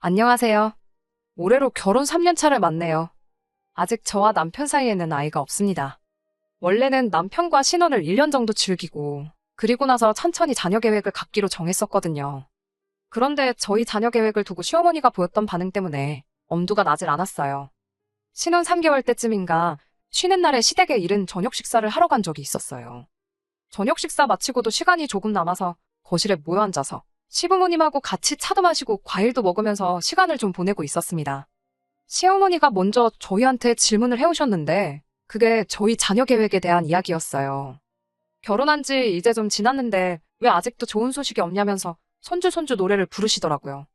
안녕하세요. 올해로 결혼 3년 차를 맞네요. 아직 저와 남편 사이에는 아이가 없습니다. 원래는 남편과 신혼을 1년 정도 즐기고, 그리고 나서 천천히 자녀 계획을 갖기로 정했었거든요. 그런데 저희 자녀 계획을 두고 시어머니가 보였던 반응 때문에 엄두가 나질 않았어요. 신혼 3개월 때쯤인가 쉬는 날에 시댁에 이른 저녁 식사를 하러 간 적이 있었어요. 저녁 식사 마치고도 시간이 조금 남아서 거실에 모여 앉아서 시부모님하고 같이 차도 마시고 과일도 먹으면서 시간을 좀 보내고 있었습니다. 시어머니가 먼저 저희한테 질문을 해오셨는데 그게 저희 자녀 계획에 대한 이야기였어요. 결혼한 지 이제 좀 지났는데 왜 아직도 좋은 소식이 없냐면서 손주 노래를 부르시더라고요.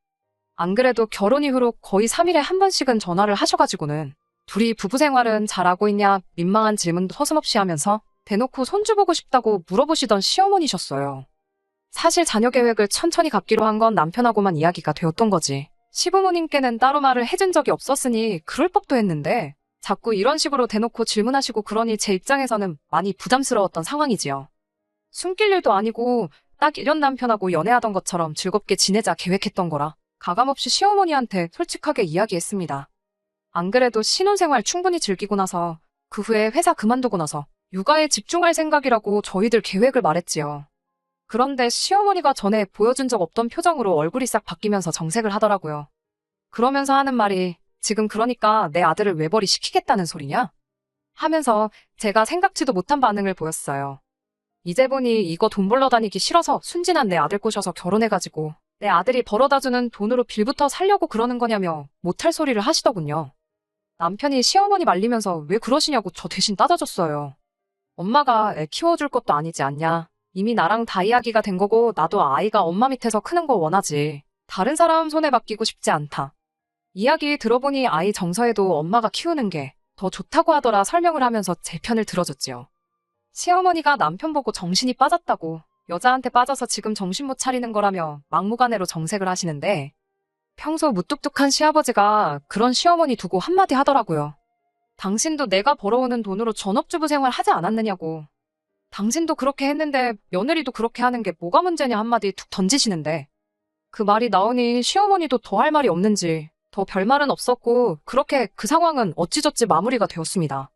안 그래도 결혼 이후로 거의 3일에 한 번씩은 전화를 하셔가지고는 둘이 부부 생활은 잘하고 있냐 민망한 질문도 서슴없이 하면서 대놓고 손주 보고 싶다고 물어보시던 시어머니셨어요. 사실 자녀 계획을 천천히 갖기로 한 건 남편하고만 이야기가 되었던 거지. 시부모님께는 따로 말을 해준 적이 없었으니 그럴 법도 했는데 자꾸 이런 식으로 대놓고 질문하시고 그러니 제 입장에서는 많이 부담스러웠던 상황이지요. 숨길 일도 아니고 딱 1년 남편하고 연애하던 것처럼 즐겁게 지내자 계획했던 거라 가감없이 시어머니한테 솔직하게 이야기했습니다. 안 그래도 신혼생활 충분히 즐기고 나서 그 후에 회사 그만두고 나서 육아에 집중할 생각이라고 저희들 계획을 말했지요. 그런데 시어머니가 전에 보여준 적 없던 표정으로 얼굴이 싹 바뀌면서 정색을 하더라고요. 그러면서 하는 말이 지금 그러니까 내 아들을 외벌이 시키겠다는 소리냐? 하면서 제가 생각지도 못한 반응을 보였어요. 이제 보니 이거 돈 벌러 다니기 싫어서 순진한 내 아들 꼬셔서 결혼해가지고 내 아들이 벌어다주는 돈으로 빌부터 살려고 그러는 거냐며 못할 소리를 하시더군요. 남편이 시어머니 말리면서 왜 그러시냐고 저 대신 따져줬어요. 엄마가 애 키워줄 것도 아니지 않냐. 이미 나랑 다 이야기가 된 거고 나도 아이가 엄마 밑에서 크는 거 원하지. 다른 사람 손에 맡기고 싶지 않다. 이야기 들어보니 아이 정서에도 엄마가 키우는 게 더 좋다고 하더라 설명을 하면서 제 편을 들어줬지요. 시어머니가 남편 보고 정신이 빠졌다고 여자한테 빠져서 지금 정신 못 차리는 거라며 막무가내로 정색을 하시는데 평소 무뚝뚝한 시아버지가 그런 시어머니 두고 한마디 하더라고요. 당신도 내가 벌어오는 돈으로 전업주부 생활 하지 않았느냐고. 당신도 그렇게 했는데 며느리도 그렇게 하는 게 뭐가 문제냐 한마디 툭 던지시는데 그 말이 나오니 시어머니도 더 할 말이 없는지 더 별말은 없었고 그렇게 그 상황은 어찌저찌 마무리가 되었습니다.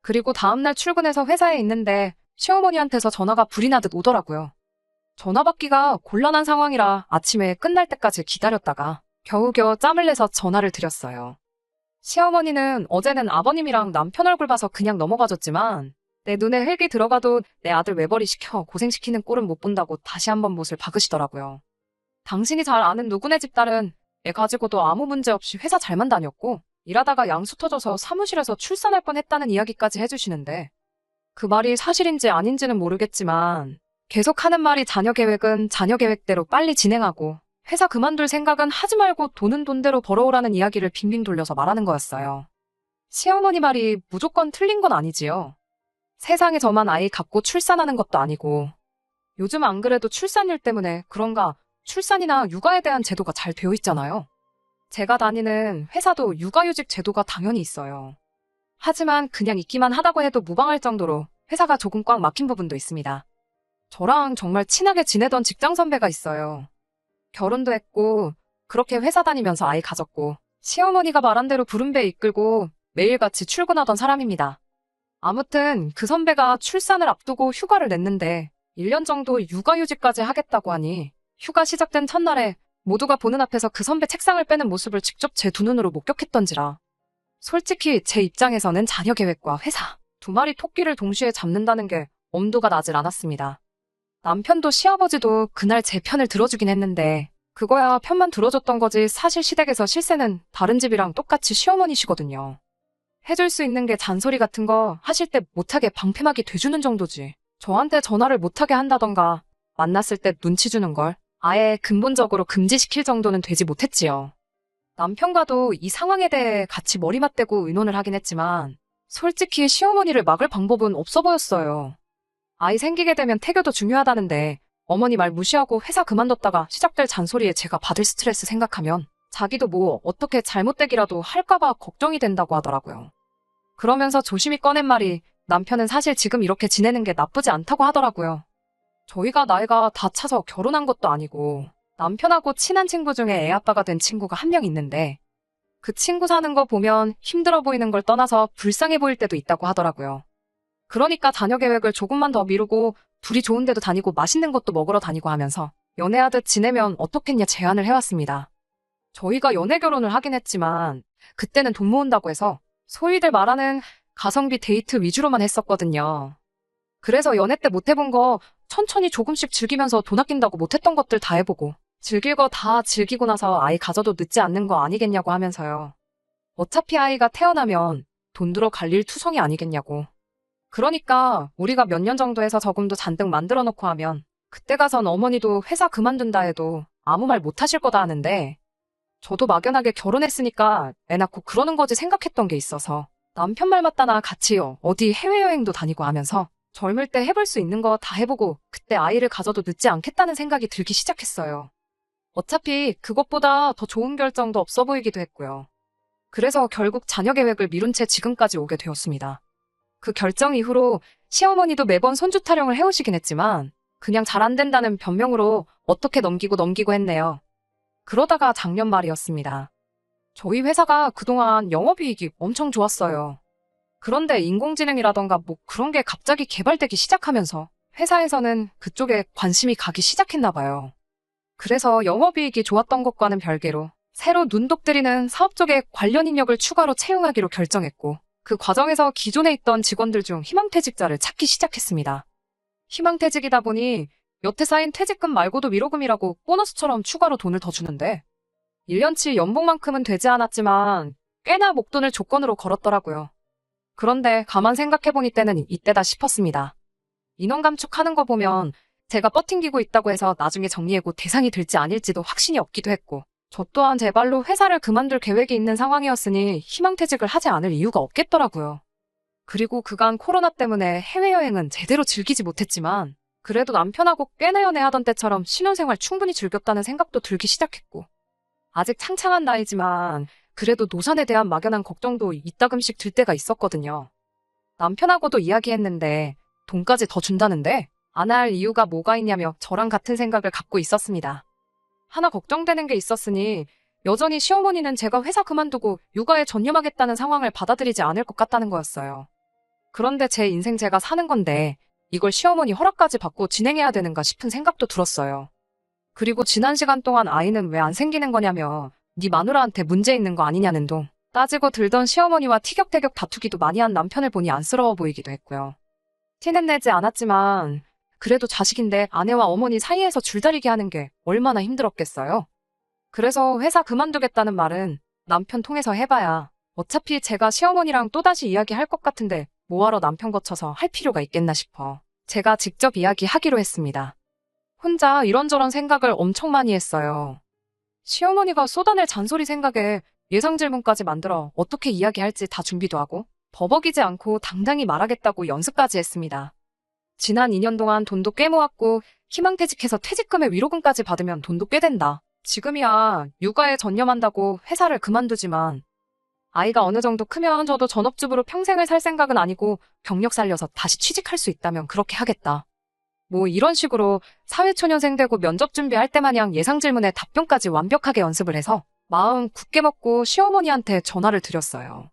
그리고 다음날 출근해서 회사에 있는데 시어머니한테서 전화가 불이 나듯 오더라고요. 전화 받기가 곤란한 상황이라 아침에 끝날 때까지 기다렸다가 겨우겨우 짬을 내서 전화를 드렸어요. 시어머니는 어제는 아버님이랑 남편 얼굴 봐서 그냥 넘어가줬지만 내 눈에 흙이 들어가도 내 아들 외벌이 시켜 고생시키는 꼴은 못 본다고 다시 한번 못을 박으시더라고요. 당신이 잘 아는 누구네 집 딸은 애 가지고도 아무 문제 없이 회사 잘만 다녔고 일하다가 양수 터져서 사무실에서 출산할 뻔했다는 이야기까지 해주시는데 그 말이 사실인지 아닌지는 모르겠지만 계속 하는 말이 자녀 계획은 자녀 계획대로 빨리 진행하고 회사 그만둘 생각은 하지 말고 돈은 돈대로 벌어오라는 이야기를 빙빙 돌려서 말하는 거였어요. 시어머니 말이 무조건 틀린 건 아니지요. 세상에 저만 아이 갖고 출산하는 것도 아니고 요즘 안 그래도 출산율 때문에 그런가 출산이나 육아에 대한 제도가 잘 되어 있잖아요. 제가 다니는 회사도 육아휴직 제도가 당연히 있어요. 하지만 그냥 있기만 하다고 해도 무방할 정도로 회사가 조금 꽉 막힌 부분도 있습니다. 저랑 정말 친하게 지내던 직장 선배가 있어요. 결혼도 했고 그렇게 회사 다니면서 아이 가졌고 시어머니가 말한 대로 부름배 이끌고 매일같이 출근하던 사람입니다. 아무튼 그 선배가 출산을 앞두고 휴가를 냈는데 1년 정도 육아휴직까지 하겠다고 하니 휴가 시작된 첫날에 모두가 보는 앞에서 그 선배 책상을 빼는 모습을 직접 제 두 눈으로 목격했던지라 솔직히 제 입장에서는 자녀 계획과 회사 두 마리 토끼를 동시에 잡는다는 게 엄두가 나질 않았습니다. 남편도 시아버지도 그날 제 편을 들어주긴 했는데 그거야 편만 들어줬던 거지 사실 시댁에서 실세는 다른 집이랑 똑같이 시어머니시거든요. 해줄 수 있는 게 잔소리 같은 거 하실 때 못하게 방패막이 돼주는 정도지. 저한테 전화를 못하게 한다던가 만났을 때 눈치 주는 걸 아예 근본적으로 금지시킬 정도는 되지 못했지요. 남편과도 이 상황에 대해 같이 머리 맞대고 의논을 하긴 했지만 솔직히 시어머니를 막을 방법은 없어 보였어요. 아이 생기게 되면 태교도 중요하다는데 어머니 말 무시하고 회사 그만뒀다가 시작될 잔소리에 제가 받을 스트레스 생각하면 자기도 뭐 어떻게 잘못되기라도 할까봐 걱정이 된다고 하더라고요. 그러면서 조심히 꺼낸 말이 남편은 사실 지금 이렇게 지내는 게 나쁘지 않다고 하더라고요. 저희가 나이가 다 차서 결혼한 것도 아니고 남편하고 친한 친구 중에 애 아빠가 된 친구가 한 명 있는데 그 친구 사는 거 보면 힘들어 보이는 걸 떠나서 불쌍해 보일 때도 있다고 하더라고요. 그러니까 자녀 계획을 조금만 더 미루고 둘이 좋은 데도 다니고 맛있는 것도 먹으러 다니고 하면서 연애하듯 지내면 어떻겠냐 제안을 해왔습니다. 저희가 연애 결혼을 하긴 했지만 그때는 돈 모은다고 해서 소위들 말하는 가성비 데이트 위주로만 했었거든요. 그래서 연애 때 못 해본 거 천천히 조금씩 즐기면서 돈 아낀다고 못 했던 것들 다 해보고 즐길 거 다 즐기고 나서 아이 가져도 늦지 않는 거 아니겠냐고 하면서요. 어차피 아이가 태어나면 돈 들어 갈 일 투성이 아니겠냐고. 그러니까 우리가 몇 년 정도 해서 저금도 잔뜩 만들어 놓고 하면 그때 가선 어머니도 회사 그만둔다 해도 아무 말 못 하실 거다 하는데 저도 막연하게 결혼했으니까 애 낳고 그러는 거지 생각했던 게 있어서 남편 말 맞다나 같이 어디 해외여행도 다니고 하면서 젊을 때 해볼 수 있는 거 다 해보고 그때 아이를 가져도 늦지 않겠다는 생각이 들기 시작했어요. 어차피 그것보다 더 좋은 결정도 없어 보이기도 했고요. 그래서 결국 자녀 계획을 미룬 채 지금까지 오게 되었습니다. 그 결정 이후로 시어머니도 매번 손주 타령을 해오시긴 했지만 그냥 잘 안 된다는 변명으로 어떻게 넘기고 했네요. 그러다가 작년 말이었습니다. 저희 회사가 그동안 영업이익이 엄청 좋았어요. 그런데 인공지능이라던가 뭐 그런 게 갑자기 개발되기 시작하면서 회사에서는 그쪽에 관심이 가기 시작했나 봐요. 그래서 영업이익이 좋았던 것과는 별개로 새로 눈독 들이는 사업 쪽에 관련 인력을 추가로 채용하기로 결정했고 그 과정에서 기존에 있던 직원들 중 희망퇴직자를 찾기 시작했습니다. 희망퇴직이다 보니 여태 쌓인 퇴직금 말고도 위로금이라고 보너스처럼 추가로 돈을 더 주는데 1년치 연봉만큼은 되지 않았지만 꽤나 목돈을 조건으로 걸었더라고요. 그런데 가만 생각해보니 때는 이때다 싶었습니다. 인원 감축하는 거 보면 제가 버팅기고 있다고 해서 나중에 정리해고 대상이 될지 아닐지도 확신이 없기도 했고 저 또한 제 발로 회사를 그만둘 계획이 있는 상황이었으니 희망퇴직을 하지 않을 이유가 없겠더라고요. 그리고 그간 코로나 때문에 해외여행은 제대로 즐기지 못했지만 그래도 남편하고 꽤나 연애하던 때처럼 신혼생활 충분히 즐겼다는 생각도 들기 시작했고 아직 창창한 나이지만 그래도 노산에 대한 막연한 걱정도 이따금씩 들 때가 있었거든요. 남편하고도 이야기했는데 돈까지 더 준다는데 안 할 이유가 뭐가 있냐며 저랑 같은 생각을 갖고 있었습니다. 하나 걱정되는 게 있었으니 여전히 시어머니는 제가 회사 그만두고 육아에 전념하겠다는 상황을 받아들이지 않을 것 같다는 거였어요. 그런데 제 인생 제가 사는 건데 이걸 시어머니 허락까지 받고 진행해야 되는가 싶은 생각도 들었어요. 그리고 지난 시간 동안 아이는 왜 안 생기는 거냐며 네 마누라한테 문제 있는 거 아니냐는 둥 따지고 들던 시어머니와 티격태격 다투기도 많이 한 남편을 보니 안쓰러워 보이기도 했고요. 티는 내지 않았지만 그래도 자식인데 아내와 어머니 사이에서 줄다리기 하는 게 얼마나 힘들었겠어요. 그래서 회사 그만두겠다는 말은 남편 통해서 해봐야 어차피 제가 시어머니랑 또다시 이야기할 것 같은데 뭐하러 남편 거쳐서 할 필요가 있겠나 싶어 제가 직접 이야기하기로 했습니다. 혼자 이런저런 생각을 엄청 많이 했어요. 시어머니가 쏟아낼 잔소리 생각에 예상 질문까지 만들어 어떻게 이야기할지 다 준비도 하고 버벅이지 않고 당당히 말하겠다고 연습까지 했습니다. 지난 2년 동안 돈도 꽤 모았고 희망퇴직해서 퇴직금에 위로금까지 받으면 돈도 꽤 된다. 지금이야 육아에 전념한다고 회사를 그만두지만 아이가 어느 정도 크면 저도 전업주부로 평생을 살 생각은 아니고 경력 살려서 다시 취직할 수 있다면 그렇게 하겠다. 뭐 이런 식으로 사회초년생 되고 면접 준비할 때 마냥 예상 질문에 답변까지 완벽하게 연습을 해서 마음 굳게 먹고 시어머니한테 전화를 드렸어요.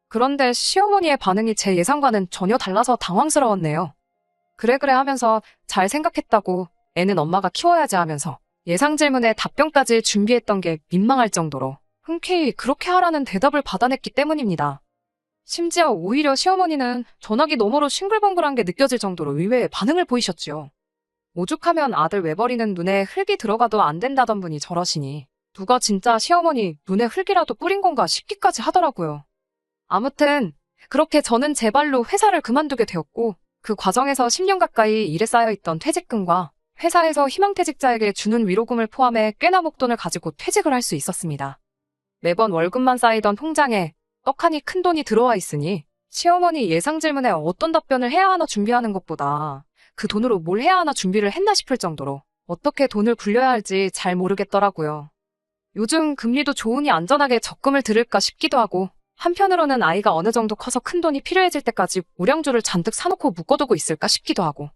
그런데 시어머니의 반응이 제 예상과는 전혀 달라서 당황스러웠네요. 그래 하면서 잘 생각했다고 애는 엄마가 키워야지 하면서 예상 질문에 답변까지 준비했던 게 민망할 정도로 흔쾌히 그렇게 하라는 대답을 받아냈기 때문입니다. 심지어 오히려 시어머니는 전화기 너머로 싱글벙글한 게 느껴질 정도로 의외의 반응을 보이셨지요. 오죽하면 아들 외벌이는 눈에 흙이 들어가도 안 된다던 분이 저러시니 누가 진짜 시어머니 눈에 흙이라도 뿌린 건가 싶기까지 하더라고요. 아무튼 그렇게 저는 제 발로 회사를 그만두게 되었고 그 과정에서 10년 가까이 일에 쌓여있던 퇴직금과 회사에서 희망퇴직자에게 주는 위로금을 포함해 꽤나 목돈을 가지고 퇴직을 할 수 있었습니다. 매번 월급만 쌓이던 통장에 떡하니 큰 돈이 들어와 있으니 시어머니 예상 질문에 어떤 답변을 해야 하나 준비하는 것보다 그 돈으로 뭘 해야 하나 준비를 했나 싶을 정도로 어떻게 돈을 굴려야 할지 잘 모르겠더라고요. 요즘 금리도 좋으니 안전하게 적금을 들을까 싶기도 하고 한편으로는 아이가 어느 정도 커서 큰 돈이 필요해질 때까지 우량주를 잔뜩 사놓고 묶어두고 있을까 싶기도 하고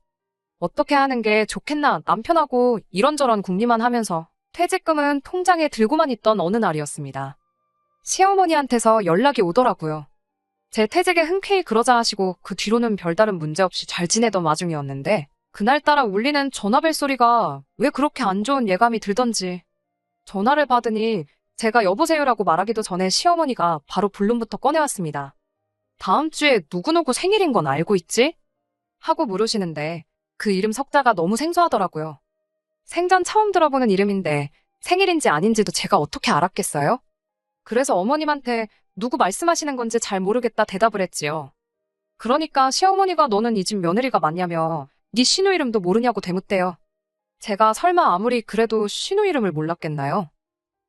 어떻게 하는 게 좋겠나 남편하고 이런저런 궁리만 하면서 퇴직금은 통장에 들고만 있던 어느 날이었습니다. 시어머니한테서 연락이 오더라고요. 제 퇴직에 흔쾌히 그러자 하시고 그 뒤로는 별다른 문제 없이 잘 지내던 와중이었는데 그날따라 울리는 전화벨 소리가 왜 그렇게 안 좋은 예감이 들던지 전화를 받으니 제가 여보세요라고 말하기도 전에 시어머니가 바로 볼륨부터 꺼내왔습니다. 다음 주에 누구누구 생일인 건 알고 있지? 하고 물으시는데 그 이름 석자가 너무 생소하더라고요. 생전 처음 들어보는 이름인데 생일인지 아닌지도 제가 어떻게 알았겠어요? 그래서 어머님한테 누구 말씀하시는 건지 잘 모르겠다 대답을 했지요. 그러니까 시어머니가 너는 이 집 며느리가 맞냐며 네 신우 이름도 모르냐고 대묻대요. 제가 설마 아무리 그래도 신우 이름을 몰랐겠나요?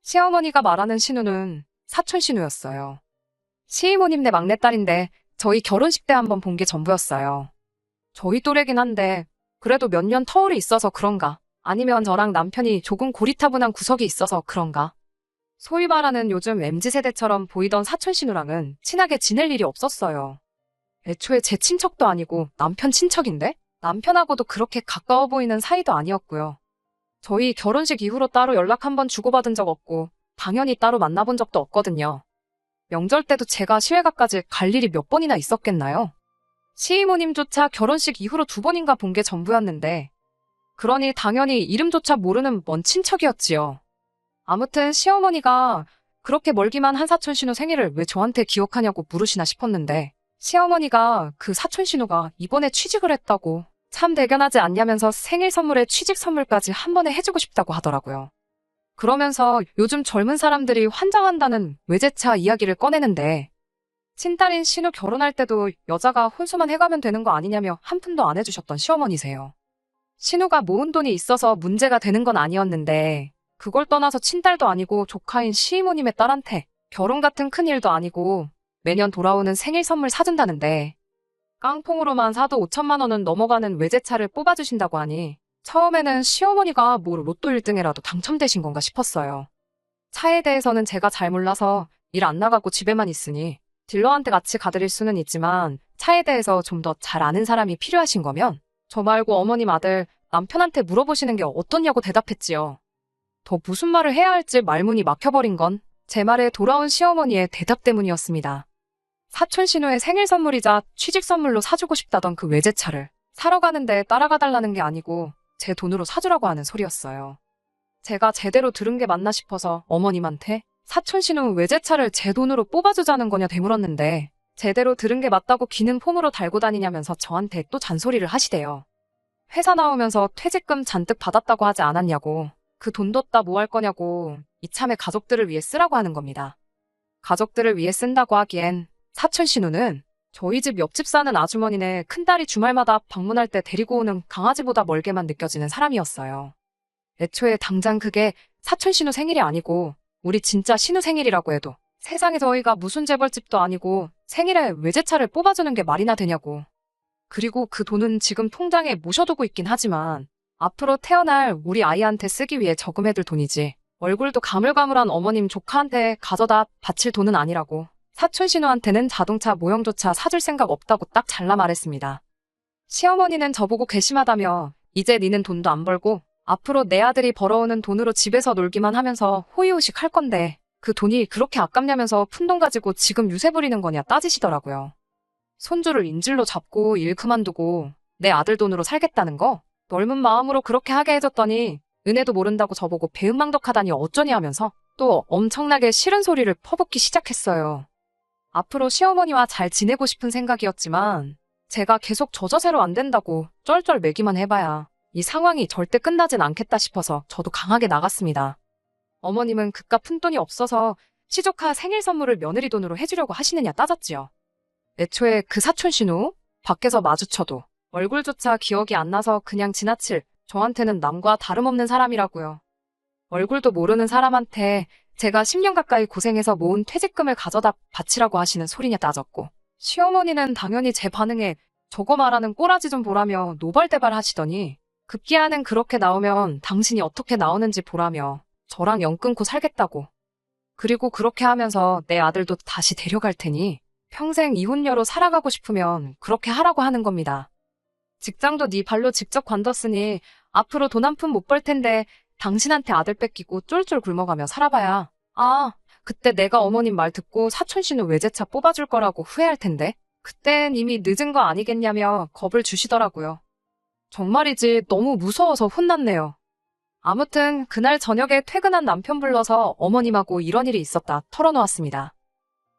시어머니가 말하는 신우는 사촌 신우였어요. 시이모님네 막내딸인데 저희 결혼식 때 한번 본 게 전부였어요. 저희 또래긴 한데 그래도 몇 년 터울이 있어서 그런가 아니면 저랑 남편이 조금 고리타분한 구석이 있어서 그런가 소위 말하는 요즘 MZ세대처럼 보이던 사촌 신우랑은 친하게 지낼 일이 없었어요. 애초에 제 친척도 아니고 남편 친척인데 남편하고도 그렇게 가까워 보이는 사이도 아니었고요. 저희 결혼식 이후로 따로 연락 한번 주고받은 적 없고 당연히 따로 만나본 적도 없거든요. 명절 때도 제가 시외가까지 갈 일이 몇 번이나 있었겠나요? 시이모님조차 결혼식 이후로 2번인가 본 게 전부였는데 그러니 당연히 이름조차 모르는 먼 친척이었지요. 아무튼 시어머니가 그렇게 멀기만 한 사촌 신우 생일을 왜 저한테 기억하냐고 물으시나 싶었는데 시어머니가 그 사촌 신우가 이번에 취직을 했다고 참 대견하지 않냐면서 생일 선물에 취직 선물까지 한 번에 해주고 싶다고 하더라고요. 그러면서 요즘 젊은 사람들이 환장한다는 외제차 이야기를 꺼내는데 친딸인 신우 결혼할 때도 여자가 혼수만 해가면 되는 거 아니냐며 한 푼도 안 해주셨던 시어머니세요. 신우가 모은 돈이 있어서 문제가 되는 건 아니었는데 그걸 떠나서 친딸도 아니고 조카인 시이모님의 딸한테 결혼 같은 큰일도 아니고 매년 돌아오는 생일 선물 사준다는데 깡통으로만 사도 5천만 원은 넘어가는 외제차를 뽑아주신다고 하니 처음에는 시어머니가 뭐 로또 1등에라도 당첨되신 건가 싶었어요. 차에 대해서는 제가 잘 몰라서 일 안 나가고 집에만 있으니 딜러한테 같이 가드릴 수는 있지만 차에 대해서 좀 더 잘 아는 사람이 필요하신 거면 저 말고 어머님 아들 남편한테 물어보시는 게 어떻냐고 대답했지요. 더 무슨 말을 해야 할지 말문이 막혀버린 건 제 말에 돌아온 시어머니의 대답 때문이었습니다. 사촌 신우의 생일 선물이자 취직 선물로 사주고 싶다던 그 외제차를 사러 가는데 따라가 달라는 게 아니고 제 돈으로 사주라고 하는 소리였어요. 제가 제대로 들은 게 맞나 싶어서 어머님한테 사촌 신우 외제차를 제 돈으로 뽑아주자는 거냐 되물었는데 제대로 들은 게 맞다고 기는 폼으로 달고 다니냐면서 저한테 또 잔소리를 하시대요. 회사 나오면서 퇴직금 잔뜩 받았다고 하지 않았냐고 그 돈 뒀다 뭐 할 거냐고 이참에 가족들을 위해 쓰라고 하는 겁니다. 가족들을 위해 쓴다고 하기엔 사촌 신우는 저희 집 옆집 사는 아주머니네 큰딸이 주말마다 방문할 때 데리고 오는 강아지보다 멀게만 느껴지는 사람이었어요. 애초에 당장 그게 사촌 신우 생일이 아니고 우리 진짜 신우 생일이라고 해도 세상에 저희가 무슨 재벌집도 아니고 생일에 외제차를 뽑아주는 게 말이나 되냐고. 그리고 그 돈은 지금 통장에 모셔두고 있긴 하지만 앞으로 태어날 우리 아이한테 쓰기 위해 저금해둘 돈이지 얼굴도 가물가물한 어머님 조카한테 가져다 바칠 돈은 아니라고. 사촌 신우한테는 자동차 모형조차 사줄 생각 없다고 딱 잘라 말했습니다. 시어머니는 저보고 괘씸하다며 이제 니는 돈도 안 벌고 앞으로 내 아들이 벌어오는 돈으로 집에서 놀기만 하면서 호의호식 할 건데 그 돈이 그렇게 아깝냐면서 푼돈 가지고 지금 유세 부리는 거냐 따지시더라고요. 손주를 인질로 잡고 일 그만두고 내 아들 돈으로 살겠다는 거? 넓은 마음으로 그렇게 하게 해줬더니 은혜도 모른다고 저보고 배은망덕하다니 어쩌니 하면서 또 엄청나게 싫은 소리를 퍼붓기 시작했어요. 앞으로 시어머니와 잘 지내고 싶은 생각이었지만 제가 계속 저 자세로 안 된다고 쩔쩔 매기만 해봐야 이 상황이 절대 끝나진 않겠다 싶어서 저도 강하게 나갔습니다. 어머님은 그깟 푼돈이 없어서 시조카 생일 선물을 며느리 돈으로 해주려고 하시느냐 따졌지요. 애초에 그 사촌 신우 밖에서 마주쳐도 얼굴조차 기억이 안 나서 그냥 지나칠 저한테는 남과 다름없는 사람이라고요. 얼굴도 모르는 사람한테 제가 10년 가까이 고생해서 모은 퇴직금을 가져다 바치라고 하시는 소리냐 따졌고 시어머니는 당연히 제 반응에 저거 말하는 꼬라지 좀 보라며 노발대발 하시더니 급기야는 그렇게 나오면 당신이 어떻게 나오는지 보라며 저랑 연 끊고 살겠다고. 그리고 그렇게 하면서 내 아들도 다시 데려갈 테니 평생 이혼녀로 살아가고 싶으면 그렇게 하라고 하는 겁니다. 직장도 네 발로 직접 관뒀으니 앞으로 돈 한 푼 못 벌 텐데 당신한테 아들 뺏기고 쫄쫄 굶어가며 살아봐야. 아, 그때 내가 어머님 말 듣고 사촌 씨는 외제차 뽑아줄 거라고 후회할 텐데. 그땐 이미 늦은 거 아니겠냐며 겁을 주시더라고요. 정말이지 너무 무서워서 혼났네요. 아무튼 그날 저녁에 퇴근한 남편 불러서 어머님하고 이런 일이 있었다 털어놓았습니다.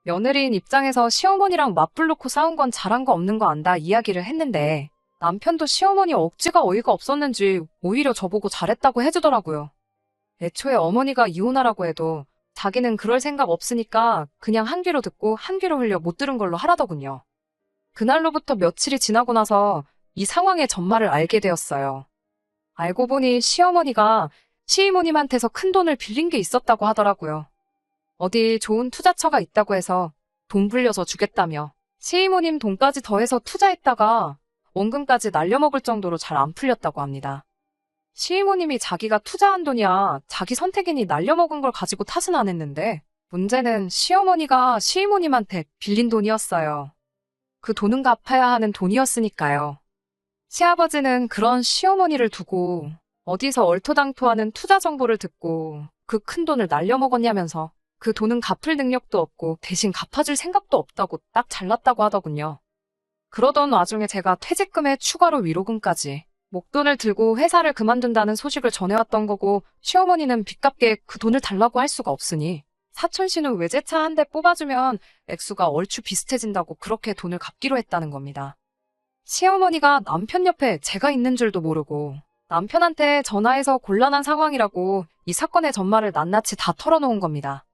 며느리인 입장에서 시어머니랑 맞불 놓고 싸운 건 잘한 거 없는 거 안다 이야기를 했는데 남편도 시어머니 억지가 어이가 없었는지 오히려 저보고 잘했다고 해주더라고요. 애초에 어머니가 이혼하라고 해도 자기는 그럴 생각 없으니까 그냥 한 귀로 듣고 한 귀로 흘려 못 들은 걸로 하라더군요. 그날로부터 며칠이 지나고 나서 이 상황의 전말을 알게 되었어요. 알고 보니 시어머니가 시이모님한테서 큰 돈을 빌린 게 있었다고 하더라고요. 어디 좋은 투자처가 있다고 해서 돈 불려서 주겠다며 시이모님 돈까지 더해서 투자했다가 원금까지 날려먹을 정도로 잘 안 풀렸다고 합니다. 시이모님이 자기가 투자한 돈이야 자기 선택이니 날려먹은 걸 가지고 탓은 안 했는데 문제는 시어머니가 시이모님한테 빌린 돈이었어요. 그 돈은 갚아야 하는 돈이었으니까요. 시아버지는 그런 시어머니를 두고 어디서 얼토당토하는 투자 정보를 듣고 그 큰 돈을 날려먹었냐면서 그 돈은 갚을 능력도 없고 대신 갚아줄 생각도 없다고 딱 잘났다고 하더군요. 그러던 와중에 제가 퇴직금에 추가로 위로금까지 목돈을 들고 회사를 그만둔다는 소식을 전해왔던 거고 시어머니는 빚갚게 그 돈을 달라고 할 수가 없으니 사촌 씨는 외제차 한 대 뽑아주면 액수가 얼추 비슷해진다고 그렇게 돈을 갚기로 했다는 겁니다. 시어머니가 남편 옆에 제가 있는 줄도 모르고 남편한테 전화해서 곤란한 상황이라고 이 사건의 전말을 낱낱이 다 털어놓은 겁니다.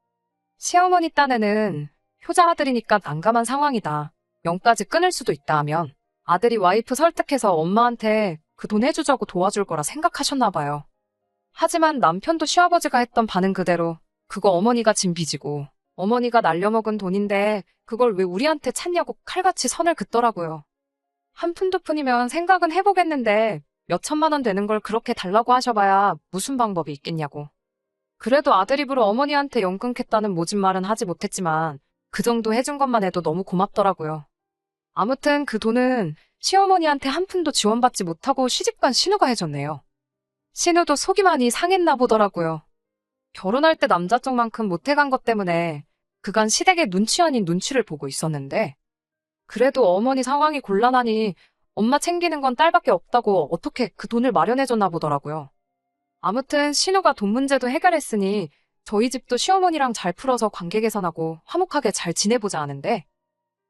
시어머니 딴에는 효자 아들이니까 난감한 상황이다. 영까지 끊을 수도 있다 하면 아들이 와이프 설득해서 엄마한테 그 돈 해주자고 도와줄 거라 생각하셨나 봐요. 하지만 남편도 시아버지가 했던 반응 그대로 그거 어머니가 진 빚이고 어머니가 날려먹은 돈인데 그걸 왜 우리한테 찾냐고 칼같이 선을 긋더라고요. 한 푼 두 푼이면 생각은 해보겠는데 몇 천만 원 되는 걸 그렇게 달라고 하셔봐야 무슨 방법이 있겠냐고. 그래도 아들 입으로 어머니한테 연 끊겠다는 모진 말은 하지 못했지만 그 정도 해준 것만 해도 너무 고맙더라고요. 아무튼 그 돈은 시어머니한테 한 푼도 지원받지 못하고 시집간 신우가 해줬네요. 신우도 속이 많이 상했나 보더라고요. 결혼할 때 남자 쪽만큼 못해간 것 때문에 그간 시댁의 눈치 아닌 눈치를 보고 있었는데 그래도 어머니 상황이 곤란하니 엄마 챙기는 건 딸밖에 없다고 어떻게 그 돈을 마련해줬나 보더라고요. 아무튼 신우가 돈 문제도 해결했으니 저희 집도 시어머니랑 잘 풀어서 관계 개선하고 화목하게 잘 지내보자 하는데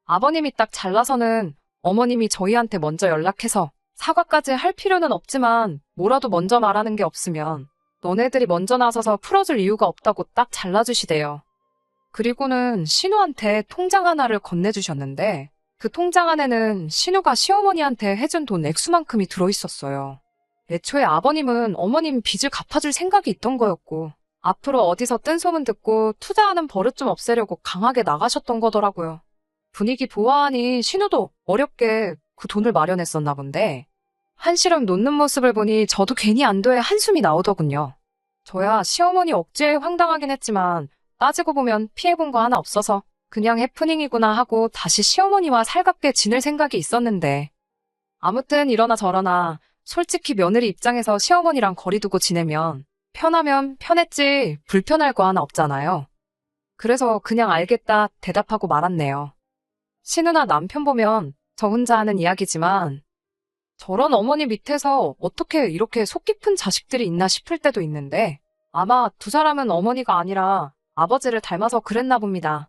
아버님이 딱 잘나서는 어머님이 저희한테 먼저 연락해서 사과까지 할 필요는 없지만 뭐라도 먼저 말하는 게 없으면 너네들이 먼저 나서서 풀어줄 이유가 없다고 딱 잘라주시대요. 그리고는 신우한테 통장 하나를 건네주셨는데 그 통장 안에는 신우가 시어머니한테 해준 돈 액수만큼이 들어있었어요. 애초에 아버님은 어머님 빚을 갚아줄 생각이 있던 거였고 앞으로 어디서 뜬 소문 듣고 투자하는 버릇 좀 없애려고 강하게 나가셨던 거더라고요. 분위기 보아하니 신우도 어렵게 그 돈을 마련했었나 본데 한시름 놓는 모습을 보니 저도 괜히 안도의 한숨이 나오더군요. 저야 시어머니 억지에 황당하긴 했지만 따지고 보면 피해본 거 하나 없어서 그냥 해프닝이구나 하고 다시 시어머니와 살갑게 지낼 생각이 있었는데 아무튼 이러나 저러나 솔직히 며느리 입장에서 시어머니랑 거리 두고 지내면 편하면 편했지 불편할 거 하나 없잖아요. 그래서 그냥 알겠다 대답하고 말았네요. 신우나 남편 보면 저 혼자 하는 이야기지만 저런 어머니 밑에서 어떻게 이렇게 속 깊은 자식들이 있나 싶을 때도 있는데 아마 두 사람은 어머니가 아니라 아버지를 닮아서 그랬나 봅니다.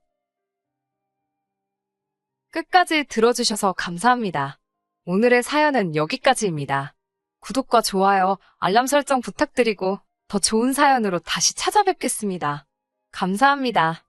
끝까지 들어주셔서 감사합니다. 오늘의 사연은 여기까지입니다. 구독과 좋아요, 알람 설정 부탁드리고 더 좋은 사연으로 다시 찾아뵙겠습니다. 감사합니다.